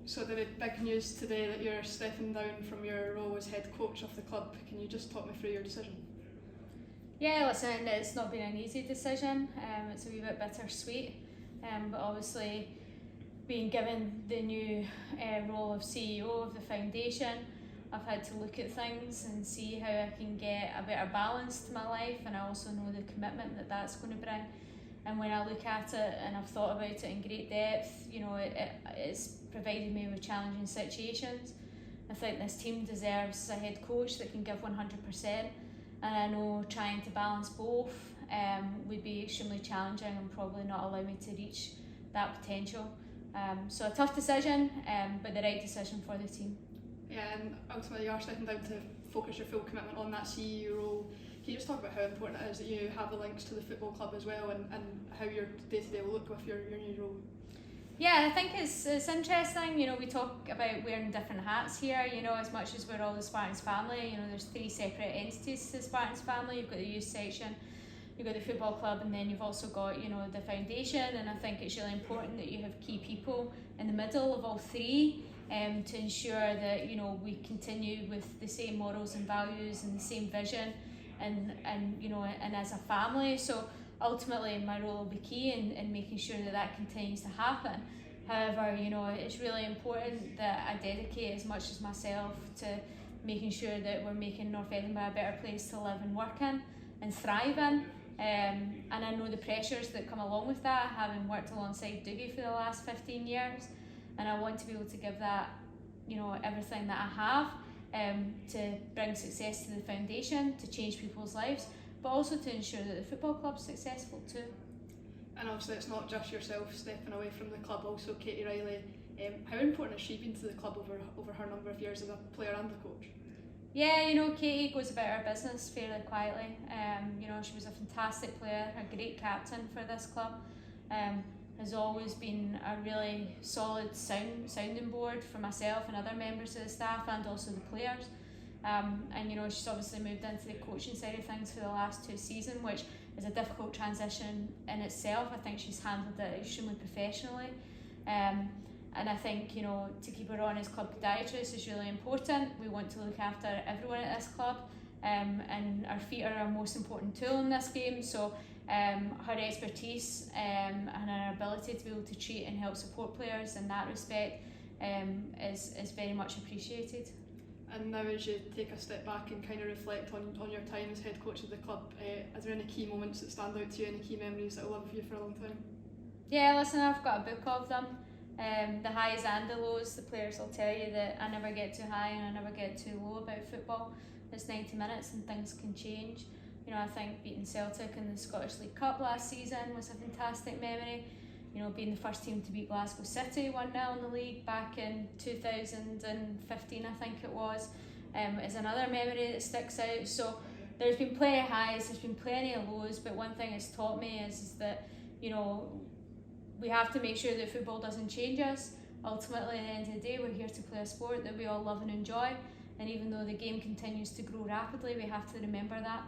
So the big news today that you're stepping down from your role as head coach of the club. Can you just talk me through your decision? Yeah, listen, it's not been an easy decision. It's a wee bit bittersweet, but obviously being given the new role of CEO of the foundation, I've had to look at things and see how I can get a better balance to my life, and I also know the commitment that that's going to bring. And when I look at it and I've thought about it in great depth, you know, it's provided me with challenging situations. I think this team deserves a head coach that can give 100%, and I know trying to balance both would be extremely challenging and probably not allow me to reach that potential. So a tough decision, but the right decision for the team. Yeah, and ultimately you are stepping down to focus your full commitment on that CEO role. Can you just talk about how important it is that you have the links to the football club as well, and how your day-to-day will look with your new role? Yeah, I think it's interesting. You know, we talk about wearing different hats here. You know, as much as we're all the Spartans family, you know, there's 3 separate entities to the Spartans family. You've got the youth section, you've got the football club, and then you've also got, you know, the foundation. And I think it's really important that you have key people in the middle of all 3 to ensure that, you know, we continue with the same morals and values and the same vision, and you know, and as a family. So ultimately my role will be key in making sure that that continues to happen. However, you know, it's really important that I dedicate as much as myself to making sure that we're making North Edinburgh a better place to live and work in and thrive in. And I know the pressures that come along with that, having worked alongside Dougie for the last 15 years, and I want to be able to give that, you know, everything that I have to bring success to the foundation, to change people's lives, but also to ensure that the football club's successful too. And obviously it's not just yourself stepping away from the club, also Katie Riley. How important has she been to the club over her number of years as a player and a coach? Yeah, you know, Katie goes about her business fairly quietly. You know, she was a fantastic player, a great captain for this club. Has always been a really solid sounding board for myself and other members of the staff, and also the players. And you know, she's obviously moved into the coaching side of things for the last 2 seasons, which is a difficult transition in itself. I think she's handled it extremely professionally. And I think, you know, to keep her on as club podiatrist is really important. We want to look after everyone at this club, and our feet are our most important tool in this game. So her expertise and her ability to be able to treat and help support players in that respect is very much appreciated. And now, as you take a step back and kind of reflect on your time as head coach of the club, are there any key moments that stand out to you, any key memories that will live with you for a long time? Yeah, listen, I've got a book of them. The highs and the lows. The players will tell you that I never get too high and I never get too low about football. It's 90 minutes and things can change. You know, I think beating Celtic in the Scottish League Cup last season was a fantastic memory. You know, being the first team to beat Glasgow City 1-0 in the league back in 2015, I think it was, is another memory that sticks out. So there's been plenty of highs, there's been plenty of lows, but one thing it's taught me is that, you know, we have to make sure that football doesn't change us. Ultimately, at the end of the day, we're here to play a sport that we all love and enjoy, and even though the game continues to grow rapidly, we have to remember that.